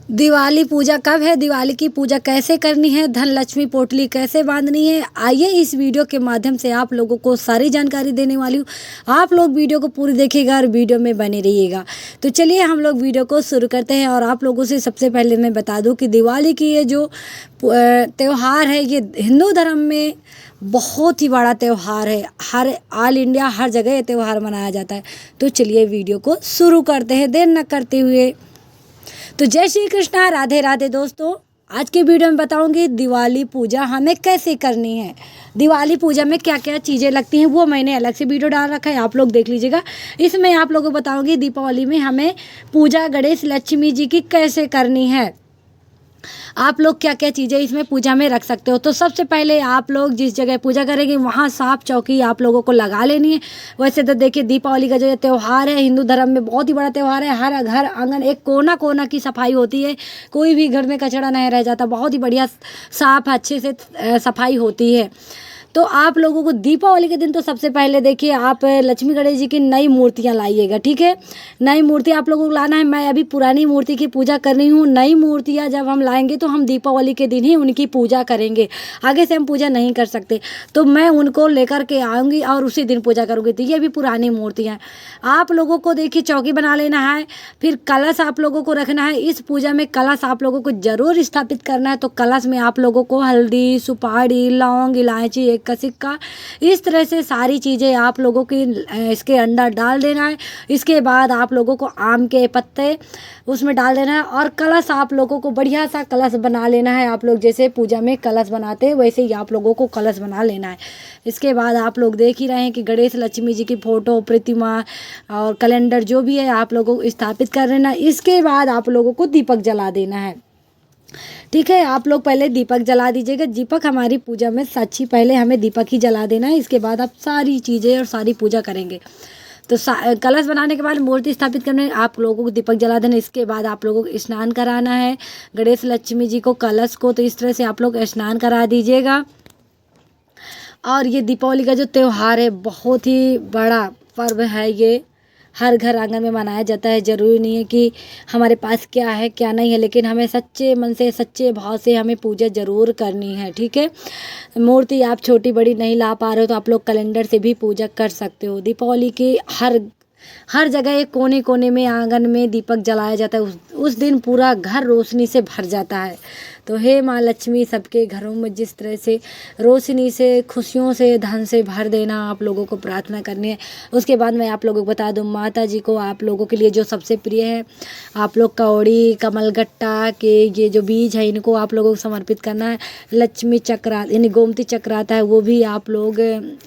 दिवाली पूजा कब है, दिवाली की पूजा कैसे करनी है, धन लक्ष्मी पोटली कैसे बांधनी है, आइए इस वीडियो के माध्यम से आप लोगों को सारी जानकारी देने वाली हूँ। आप लोग वीडियो को पूरी देखिएगा और वीडियो में बने रहिएगा। तो चलिए हम लोग वीडियो को शुरू करते हैं। और आप लोगों से सबसे पहले मैं बता दूं कि दिवाली की ये जो त्यौहार है, ये हिंदू धर्म में बहुत ही बड़ा त्यौहार है। हर ऑल इंडिया हर जगह ये त्यौहार मनाया जाता है। तो चलिए वीडियो को शुरू करते हैं देर न करते हुए। तो जय श्री कृष्णा, राधे राधे दोस्तों। आज के वीडियो में बताऊंगी दिवाली पूजा हमें कैसे करनी है। दिवाली पूजा में क्या क्या चीज़ें लगती हैं वो मैंने अलग से वीडियो डाल रखा है, आप लोग देख लीजिएगा। इसमें आप लोगों को बताऊंगी दीपावली में हमें पूजा गणेश लक्ष्मी जी की कैसे करनी है। आप लोग क्या क्या चीज़ें इसमें पूजा में रख सकते हो। तो सबसे पहले आप लोग जिस जगह पूजा करेंगे वहाँ साफ चौकी आप लोगों को लगा लेनी है। वैसे तो देखिए दीपावली का जो ये त्यौहार है हिंदू धर्म में बहुत ही बड़ा त्यौहार है। हर घर आंगन एक कोना कोना की सफाई होती है, कोई भी घर में कचरा नहीं रह जाता, बहुत ही बढ़िया साफ अच्छे से सफाई होती है। तो आप लोगों को दीपावली के दिन तो सबसे पहले देखिए आप लक्ष्मी गणेश जी की नई मूर्तियां लाइएगा, ठीक है। नई मूर्ति आप लोगों को लाना है। मैं अभी पुरानी मूर्ति की पूजा कर रही हूँ। नई मूर्तियां जब हम लाएंगे तो हम दीपावली के दिन ही उनकी पूजा करेंगे, आगे से हम पूजा नहीं कर सकते। तो मैं उनको लेकर के आऊँगी और उसी दिन पूजा करूँगी। तो ये भी पुरानी मूर्तियाँ आप लोगों को देखिए चौकी बना लेना है। फिर कलश आप लोगों को रखना है। इस पूजा में कलश आप लोगों को ज़रूर स्थापित करना है। तो कलश में आप लोगों को हल्दी, सुपारी, लौंग, इलायची, एक का सिक्का, इस तरह से सारी चीज़ें आप लोगों की इसके अंदर डाल देना है। इसके बाद आप लोगों को आम के पत्ते उसमें डाल देना है और कलश आप लोगों को बढ़िया सा कलश बना लेना है। आप लोग जैसे पूजा में कलश बनाते हैं वैसे ही आप लोगों को कलश बना लेना है। इसके बाद आप लोग देख ही रहे हैं कि गणेश लक्ष्मी जी की फ़ोटो, प्रतिमा और कैलेंडर जो भी है आप लोगों को स्थापित कर लेना। इसके बाद आप लोगों को दीपक जला देना है, ठीक है। आप लोग पहले दीपक जला दीजिएगा। दीपक हमारी पूजा में साक्षी, पहले हमें दीपक ही जला देना है। इसके बाद आप सारी चीज़ें और सारी पूजा करेंगे। तो कलश बनाने के बाद मूर्ति स्थापित करने आप लोगों को दीपक जला देना। इसके बाद आप लोगों को स्नान कराना है गणेश लक्ष्मी जी को, कलश को। तो इस तरह से आप लोग स्नान करा दीजिएगा। और ये दीपावली का जो त्यौहार है बहुत ही बड़ा पर्व है। ये हर घर आंगन में मनाया जाता है। ज़रूरी नहीं है कि हमारे पास क्या है क्या नहीं है, लेकिन हमें सच्चे मन से सच्चे भाव से हमें पूजा ज़रूर करनी है, ठीक है। मूर्ति आप छोटी बड़ी नहीं ला पा रहे हो तो आप लोग कैलेंडर से भी पूजा कर सकते हो। दीपावली के हर जगह एक कोने कोने में आंगन में दीपक जलाया जाता है। उस दिन पूरा घर रोशनी से भर जाता है। तो हे माँ लक्ष्मी सबके घरों में जिस तरह से रोशनी से, खुशियों से, धन से भर देना आप लोगों को प्रार्थना करनी है। उसके बाद मैं आप लोगों को बता दूं माता जी को आप लोगों के लिए जो सबसे प्रिय है, आप लोग कौड़ी, कमलगट्टा के ये जो बीज है इनको आप लोगों को समर्पित करना है। लक्ष्मी चक्र यानी गोमती चक्र आता है वो भी आप लोग,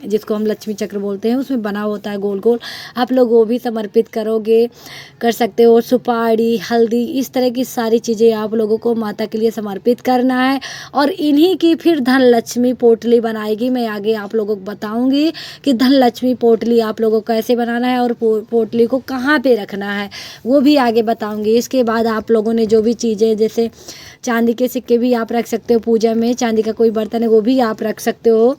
जिसको हम लक्ष्मी चक्र बोलते हैं, उसमें बना होता है गोल गोल, आप लोग वो भी समर्पित कर सकते हो। सुपारी, हल्दी, इस तरह की सारी चीज़ें आप लोगों को माता के लिए समर्पित करना है। और इन्हीं की फिर धन लक्ष्मी पोटली बनाएगी। मैं आगे आप लोगों को बताऊंगी कि धन लक्ष्मी पोटली आप लोगों को कैसे बनाना है और पोटली को कहाँ पे रखना है वो भी आगे बताऊंगी। इसके बाद आप लोगों ने जो भी चीज़ें, जैसे चांदी के सिक्के भी आप रख सकते हो पूजा में, चांदी का कोई बर्तन है वो भी आप रख सकते हो।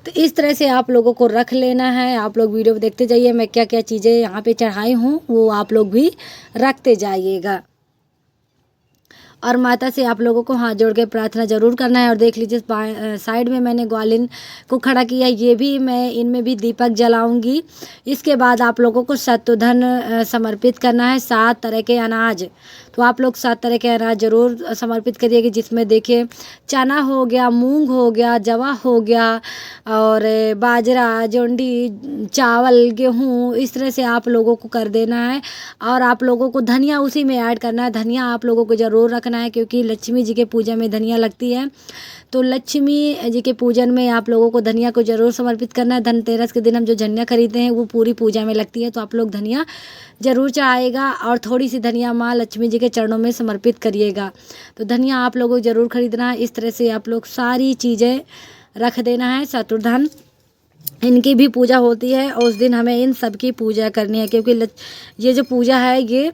तो इस तरह से आप लोगों को रख लेना है। आप लोग वीडियो देखते जाइए, मैं क्या क्या चीज़ें यहाँ पे चढ़ाई हूँ वो आप लोग भी रखते जाइएगा। और माता से आप लोगों को हाथ जोड़ के प्रार्थना जरूर करना है। और देख लीजिए साइड में मैंने ग्वालिन को खड़ा किया, ये भी मैं इनमें भी दीपक जलाऊंगी। इसके बाद आप लोगों को शतुधन समर्पित करना है, 7 तरह के अनाज। तो आप लोग 7 तरह के अनाज जरूर समर्पित करिएगा, जिसमें देखिए चना हो गया, मूंग हो गया, जवा हो गया और बाजरा, जोंडी, चावल, गेहूँ, इस तरह से आप लोगों को कर देना है। और आप लोगों को धनिया उसी में ऐड करना है। धनिया आप लोगों को ज़रूर रखना है क्योंकि लक्ष्मी जी के पूजा में धनिया लगती है। तो लक्ष्मी जी के पूजन में आप लोगों को धनिया को ज़रूर समर्पित करना है। धनतेरस के दिन हम जो धनिया खरीदते हैं वो पूरी पूजा में लगती है। तो आप लोग धनिया ज़रूर चढ़ाएगा और थोड़ी सी धनिया माँ लक्ष्मी जी के चरणों में समर्पित करिएगा। तो धनिया आप लोगों को ज़रूर खरीदना है। इस तरह से आप लोग सारी चीज़ें रख देना है। शत्रुधन इनकी भी पूजा होती है और उस दिन हमें इन सब की पूजा करनी है क्योंकि ये जो पूजा है ये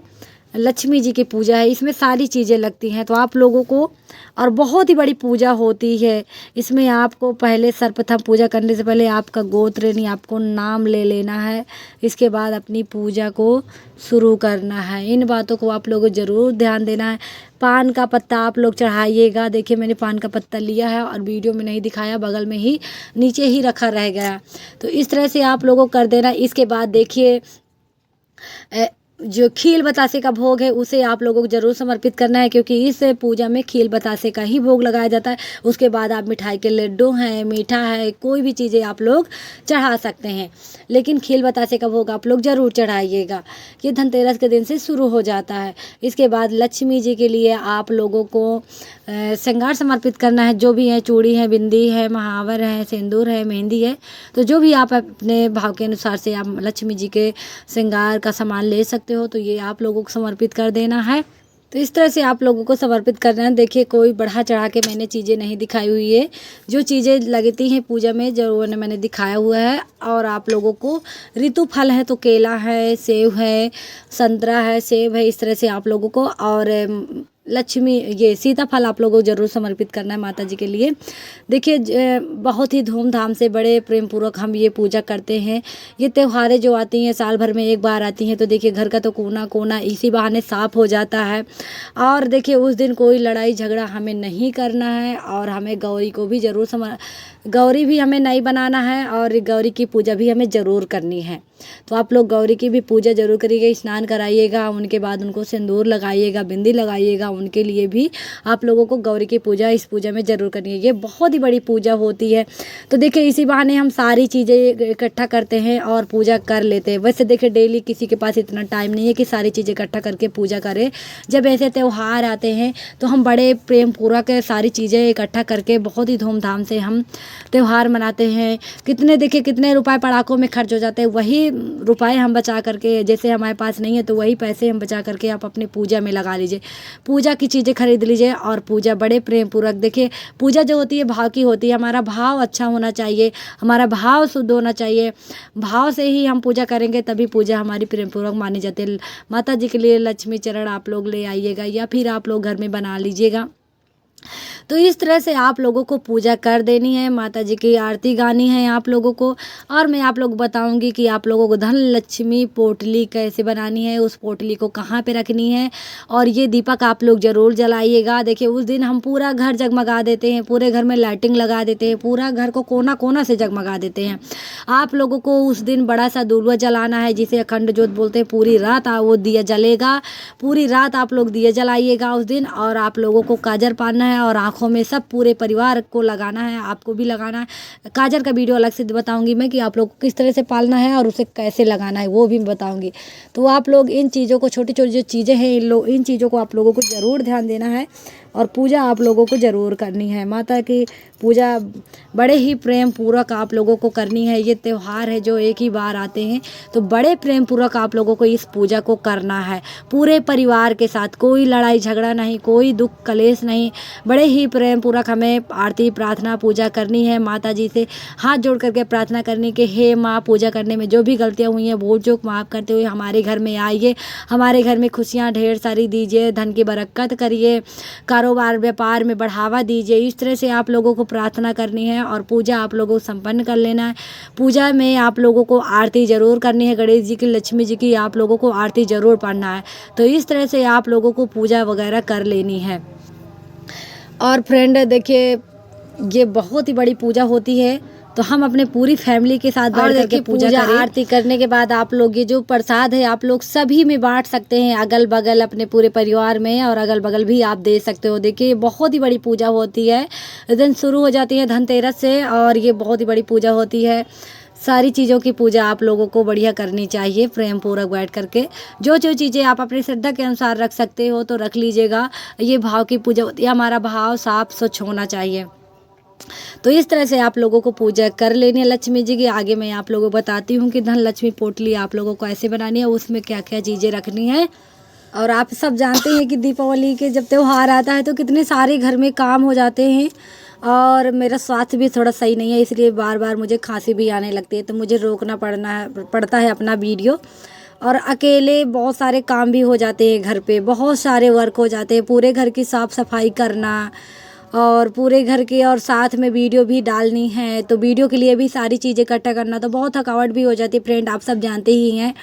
लक्ष्मी जी की पूजा है, इसमें सारी चीज़ें लगती हैं। तो आप लोगों को और बहुत ही बड़ी पूजा होती है इसमें। आपको पहले सर्वप्रथम पूजा करने से पहले आपका गोत्र यानी आपको नाम ले लेना है, इसके बाद अपनी पूजा को शुरू करना है। इन बातों को आप लोगों को ज़रूर ध्यान देना है। पान का पत्ता आप लोग चढ़ाइएगा। देखिए मैंने पान का पत्ता लिया है और वीडियो में नहीं दिखाया, बगल में ही नीचे ही रखा रह गया। तो इस तरह से आप लोगों को कर देना। इसके बाद देखिए जो खील बतासे का भोग है उसे आप लोगों को ज़रूर समर्पित करना है, क्योंकि इस पूजा में खील बतासे का ही भोग लगाया जाता है। उसके बाद आप मिठाई के लड्डू हैं, मीठा है, कोई भी चीज़ें आप लोग चढ़ा सकते हैं, लेकिन खील बतासे का भोग आप लोग ज़रूर चढ़ाइएगा। ये धनतेरस के दिन से शुरू हो जाता है। इसके बाद लक्ष्मी जी के लिए आप लोगों को श्रृंगार समर्पित करना है। जो भी है, चूड़ी है, बिंदी है, महावर है, सिंदूर है, मेहंदी है, तो जो भी आप अपने भाव के अनुसार से आप लक्ष्मी जी के श्रृंगार का सामान ले सकते हो, तो ये आप लोगों को समर्पित कर देना है। तो इस तरह से आप लोगों को समर्पित करना है। देखिए कोई बढ़ा चढ़ा के मैंने चीज़ें नहीं दिखाई हुई है, जो चीज़ें लगती हैं पूजा में जो मैंने दिखाया हुआ है। और आप लोगों को ऋतु फल है तो केला है, सेब है, संतरा है, सेब है, इस तरह से आप लोगों को और लक्ष्मी ये सीताफल आप लोगों को ज़रूर समर्पित करना है माता जी के लिए। देखिए बहुत ही धूमधाम से बड़े प्रेम पूर्वक हम ये पूजा करते हैं। ये त्योहारें जो आती हैं साल भर में एक बार आती हैं, तो देखिए घर का तो कोना कोना इसी बहाने साफ हो जाता है। और देखिए उस दिन कोई लड़ाई झगड़ा हमें नहीं करना है और हमें गौरी को भी ज़रूर गौरी भी हमें नहीं बनाना है और गौरी की पूजा भी हमें ज़रूर करनी है। तो आप लोग गौरी की भी पूजा ज़रूर करिएगा, स्नान कराइएगा, उनके बाद उनको सिंदूर लगाइएगा, बिंदी लगाइएगा, उनके लिए भी आप लोगों को गौरी की पूजा इस पूजा में ज़रूर करनी है। ये बहुत ही बड़ी पूजा होती है। तो देखिए इसी बहाने हम सारी चीज़ें इकट्ठा करते हैं और पूजा कर लेते हैं। वैसे देखिए डेली किसी के पास इतना टाइम नहीं है कि सारी चीज़ें इकट्ठा करके पूजा करें। जब ऐसे त्यौहार आते हैं तो हम बड़े प्रेम पूर्वक सारी चीज़ें इकट्ठा करके बहुत ही धूमधाम से हम त्यौहार मनाते हैं। कितने रुपए पड़ाकों में खर्च हो जाते हैं, वही रुपए हम बचा करके, जैसे हमारे पास नहीं है तो वही पैसे हम बचा करके आप अपनी पूजा में लगा लीजिए। पूजा की चीज़ें खरीद लीजिए और पूजा बड़े प्रेम पूर्वक। देखिए पूजा जो होती है भाव की होती है। हमारा भाव अच्छा होना चाहिए, हमारा भाव शुद्ध होना चाहिए। भाव से ही हम पूजा करेंगे तभी पूजा हमारी प्रेम पूर्वक मानी जाती है। माता जी के लिए लक्ष्मी चरण आप लोग ले आइएगा या फिर आप लोग घर में बना लीजिएगा। तो इस तरह से आप लोगों को पूजा कर देनी है, माता जी की आरती गानी है आप लोगों को। और मैं आप लोग बताऊंगी कि आप लोगों को धन लक्ष्मी पोटली कैसे बनानी है, उस पोटली को कहाँ पे रखनी है। और ये दीपक आप लोग ज़रूर जलाइएगा। देखिए उस दिन हम पूरा घर जगमगा देते हैं, पूरे घर में लाइटिंग लगा देते हैं, पूरा घर को कोना कोना से जगमगा देते हैं। आप लोगों को उस दिन बड़ा सा दूल्हा जलाना है, जिसे अखंड ज्योत बोलते हैं। पूरी रात वो दिया जलेगा, पूरी रात आप लोग दिया जलाइएगा उस दिन। और आप लोगों को काजर पाना है और आँखों में सब पूरे परिवार को लगाना है, आपको भी लगाना है। काजर का वीडियो अलग से बताऊंगी मैं कि आप लोग को किस तरह से पालना है और उसे कैसे लगाना है, वो भी बताऊंगी। तो आप लोग इन चीज़ों को, छोटी छोटी जो चीज़ें हैं इन चीज़ों को आप लोगों को ज़रूर ध्यान देना है और पूजा आप लोगों को ज़रूर करनी है। माता की पूजा बड़े ही प्रेम पूर्वक आप लोगों को करनी है। ये त्यौहार है जो एक ही बार आते हैं, तो बड़े प्रेम पूर्वक आप लोगों को इस पूजा को करना है पूरे परिवार के साथ। कोई लड़ाई झगड़ा नहीं, कोई दुख कलेश नहीं, बड़े ही प्रेम पूर्वक हमें आरती प्रार्थना पूजा करनी है। माता जी से हाथ जोड़ करके प्रार्थना करनी कि हे माँ, पूजा करने में जो भी गलतियाँ हुई हैं भूल चूक माफ़ करते हुए हमारे घर में आइए, हमारे घर में खुशियाँ ढेर सारी दीजिए, धन की बरकत करिए, कारोबार व्यापार में बढ़ावा दीजिए। इस तरह से आप लोगों को प्रार्थना करनी है और पूजा आप लोगों को संपन्न कर लेना है। पूजा में आप लोगों को आरती ज़रूर करनी है, गणेश जी की, लक्ष्मी जी की आप लोगों को आरती ज़रूर पढ़ना है। तो इस तरह से आप लोगों को पूजा वगैरह कर लेनी है। और फ्रेंड देखिए ये बहुत ही बड़ी पूजा होती है, तो हम अपने पूरी फैमिली के साथ बैठ करके पूजा करें। आरती करने के बाद आप लोग ये जो प्रसाद है आप लोग सभी में बांट सकते हैं, अगल बगल अपने पूरे परिवार में, और अगल बगल भी आप दे सकते हो। देखिए बहुत ही बड़ी पूजा होती है, इस दिन शुरू हो जाती है धनतेरस से और ये बहुत ही बड़ी पूजा होती है। सारी चीज़ों की पूजा आप लोगों को बढ़िया करनी चाहिए प्रेम पूर्वक बैठ करके। जो जो चीज़ें आप अपनी श्रद्धा के अनुसार रख सकते हो तो रख लीजिएगा। ये भाव की पूजा होती है, हमारा भाव साफ स्वच्छ होना चाहिए। तो इस तरह से आप लोगों को पूजा कर लेनी है लक्ष्मी जी की। आगे मैं आप लोगों को बताती हूँ कि धन लक्ष्मी पोटली आप लोगों को ऐसे बनानी है, उसमें क्या क्या चीज़ें रखनी है। और आप सब जानते हैं कि दीपावली के जब त्यौहार आता है तो कितने सारे घर में काम हो जाते हैं और मेरा स्वास्थ्य भी थोड़ा सही नहीं है, इसलिए बार बार मुझे खांसी भी आने लगती है, तो मुझे रोकना पड़ता है अपना वीडियो। और अकेले बहुत सारे काम भी हो जाते हैं घर पे, बहुत सारे वर्क हो जाते हैं, पूरे घर की साफ़ सफाई करना और पूरे घर की, और साथ में वीडियो भी डालनी है, तो वीडियो के लिए भी सारी चीज़ें इकट्ठा करना, तो बहुत थकावट भी हो जाती है फ्रेंड, आप सब जानते ही हैं।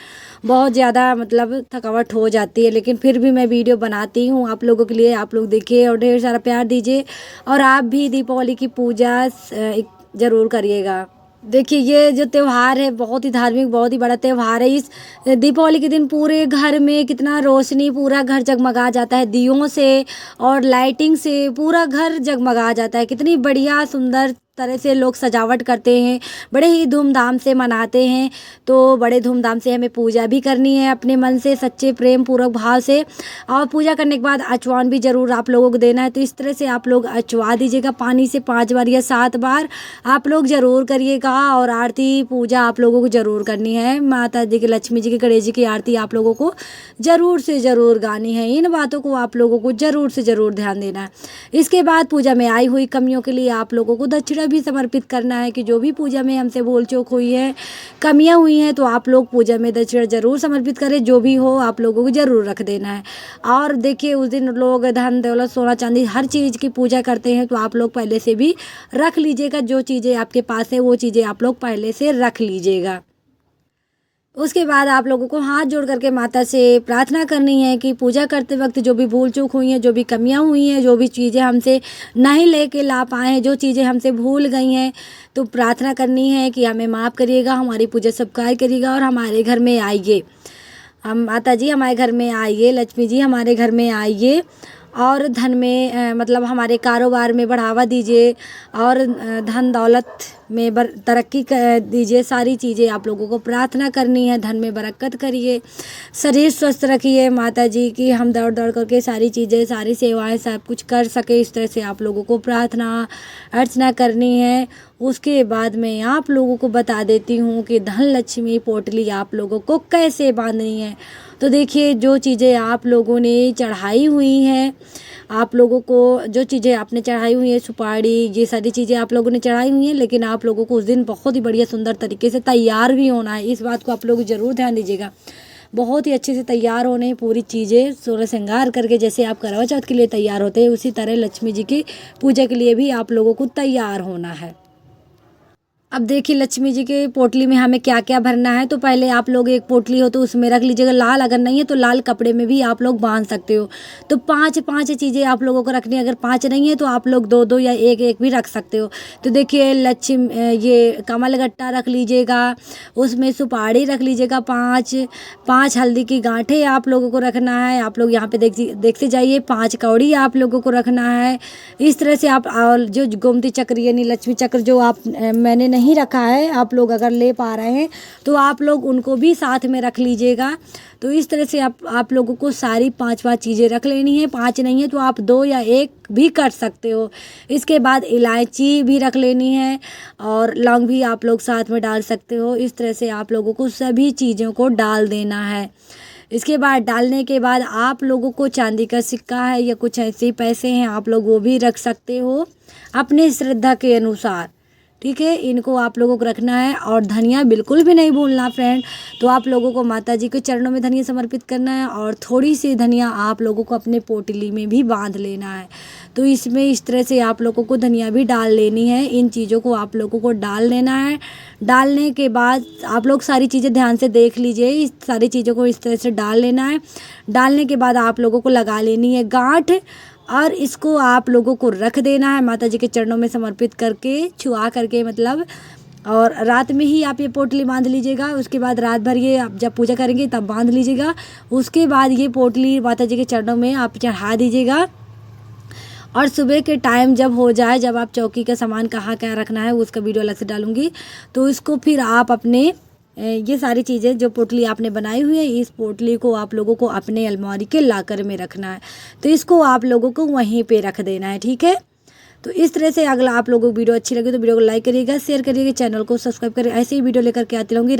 बहुत ज़्यादा मतलब थकावट हो जाती है, लेकिन फिर भी मैं वीडियो बनाती हूँ आप लोगों के लिए। आप लोग देखिए और ढेर सारा प्यार दीजिए, और आप भी दीपावली की पूजा ज़रूर करिएगा। देखिए ये जो त्यौहार है बहुत ही धार्मिक, बहुत ही बड़ा त्यौहार है। इस दीपावली के दिन पूरे घर में कितना रोशनी, पूरा घर जगमगा जाता है दियों से और लाइटिंग से, पूरा घर जगमगा जाता है। कितनी बढ़िया सुंदर तरह से लोग सजावट करते हैं, बड़े ही धूमधाम से मनाते हैं। तो बड़े धूमधाम से हमें पूजा भी करनी है अपने मन से, सच्चे प्रेम पूर्वक भाव से, और पूजा करने के बाद अचवान भी ज़रूर आप लोगों को देना है। तो इस तरह से आप लोग अचवा दीजिएगा पानी से 5 बार या 7 बार आप लोग ज़रूर करिएगा। और आरती पूजा आप लोगों को ज़रूर करनी है, माता जी की, लक्ष्मी जी की, गणेश जी की आरती आप लोगों को ज़रूर से ज़रूर गानी है। इन बातों को आप लोगों को ज़रूर से ज़रूर ध्यान देना है। इसके बाद पूजा में आई हुई कमियों के लिए आप लोगों को दक्षिणा भी समर्पित करना है, कि जो भी पूजा में हमसे भूल चूक हुई है, कमियां हुई हैं, तो आप लोग पूजा में दक्षिणा ज़रूर समर्पित करें। जो भी हो आप लोगों को ज़रूर रख देना है। और देखिए उस दिन लोग धन दौलत सोना चांदी हर चीज़ की पूजा करते हैं, तो आप लोग पहले से भी रख लीजिएगा। जो चीज़ें आपके पास है वो चीज़ें आप लोग पहले से रख लीजिएगा। उसके बाद आप लोगों को हाथ जोड़ करके माता से प्रार्थना करनी है कि पूजा करते वक्त जो भी भूल चूक हुई हैं, जो भी कमियां हुई हैं, जो भी चीज़ें हमसे नहीं लेके ला पाए हैं, जो चीज़ें हमसे भूल गई हैं, तो प्रार्थना करनी है कि हमें माफ़ करिएगा, हमारी पूजा स्वीकार करिएगा और हमारे घर में आइए। हम माता जी हमारे घर में आइए, लक्ष्मी जी हमारे घर में आइए, और धन में मतलब हमारे कारोबार में बढ़ावा दीजिए, और धन दौलत में तरक्की दीजिए। सारी चीज़ें आप लोगों को प्रार्थना करनी है। धन में बरकत करिए, शरीर स्वस्थ रखिए माता जी की, हम दौड़ दौड़ करके सारी चीज़ें, सारी सेवाएं सब कुछ कर सके, इस तरह से आप लोगों को प्रार्थना अर्चना करनी है। उसके बाद मैं आप लोगों को बता देती हूँ कि धन लक्ष्मी पोटली आप लोगों को कैसे बांधनी है। तो देखिए जो चीज़ें आप लोगों ने चढ़ाई हुई हैं, आप लोगों को जो चीज़ें आपने चढ़ाई हुई है, सुपारी, ये सारी चीज़ें आप लोगों ने चढ़ाई हुई हैं, लेकिन आप लोगों को उस दिन बहुत ही बढ़िया सुंदर तरीके से तैयार भी होना है। इस बात को आप लोग ज़रूर ध्यान दीजिएगा। बहुत ही अच्छे से तैयार होने हैं, पूरी चीज़ें सोलह श्रृंगार करके, जैसे आप करवा चौथ के लिए तैयार होते हैं उसी तरह लक्ष्मी जी की पूजा के लिए भी आप लोगों को तैयार होना है। अब देखिए लक्ष्मी जी के पोटली में हमें क्या क्या भरना है। तो पहले आप लोग एक पोटली हो तो उसमें रख लीजिएगा लाल, अगर नहीं है तो लाल कपड़े में भी आप लोग बांध सकते हो। तो 5 चीज़ें आप लोगों को रखनी है, अगर 5 नहीं है तो आप लोग 2 या 1 भी रख सकते हो। तो देखिए ये कमल गट्टा रख लीजिएगा, उसमें सुपारी रख लीजिएगा 5 हल्दी की गांठें आप लोगों को रखना है। आप लोग यहाँ पे देखते जाइए, 5 कौड़ी आप लोगों को रखना है। इस तरह से आप, और जो गोमती चक्र यानी लक्ष्मी चक्र जो मैंने नहीं रखा है, आप लोग अगर ले पा रहे हैं तो आप लोग उनको भी साथ में रख लीजिएगा। तो इस तरह से आप लोगों को सारी 5 चीज़ें रख लेनी है। 5 नहीं है तो आप 2 या 1 भी कर सकते हो। इसके बाद इलायची भी रख लेनी है, और लौंग भी आप लोग साथ में डाल सकते हो। इस तरह से आप लोगों को सभी चीज़ों को डाल देना है। इसके बाद डालने के बाद आप लोगों को चांदी का सिक्का है या कुछ ऐसे पैसे हैं, आप लोग वो भी रख सकते हो अपने श्रद्धा के अनुसार। ठीक है, इनको आप लोगों को रखना है। और धनिया बिल्कुल भी नहीं भूलना फ्रेंड। तो आप लोगों को माता जी के चरणों में धनिया समर्पित करना है, और थोड़ी सी धनिया आप लोगों को अपने पोटली में भी बांध लेना है। तो इसमें इस तरह से आप लोगों को धनिया भी डाल लेनी है। इन चीज़ों को आप लोगों को डाल लेना है। डालने के बाद आप लोग सारी चीज़ें ध्यान से देख लीजिए, इस सारी चीज़ों को इस तरह से डाल लेना है। डालने के बाद आप लोगों को लगा लेनी है गांठ, और इसको आप लोगों को रख देना है माता जी के चरणों में समर्पित करके, छुआ करके मतलब। और रात में ही आप ये पोटली बांध लीजिएगा। उसके बाद रात भर ये आप जब पूजा करेंगे तब बांध लीजिएगा। उसके बाद ये पोटली माता जी के चरणों में आप चढ़ा दीजिएगा। और सुबह के टाइम जब हो जाए, जब आप चौकी का सामान कहाँ क्या रखना है उसका वीडियो अलग से डालूंगी, तो इसको फिर आप अपने ये सारी चीज़ें जो पोटली आपने बनाई हुई है, इस पोटली को आप लोगों को अपने अलमारी के लॉकर में रखना है। तो इसको आप लोगों को वहीं पे रख देना है। ठीक है, तो इस तरह से अगला आप लोगों को वीडियो अच्छी लगी तो वीडियो को लाइक करिएगा, शेयर करिएगा, चैनल को सब्सक्राइब करिए। ऐसे ही वीडियो लेकर के आती रहूँगी।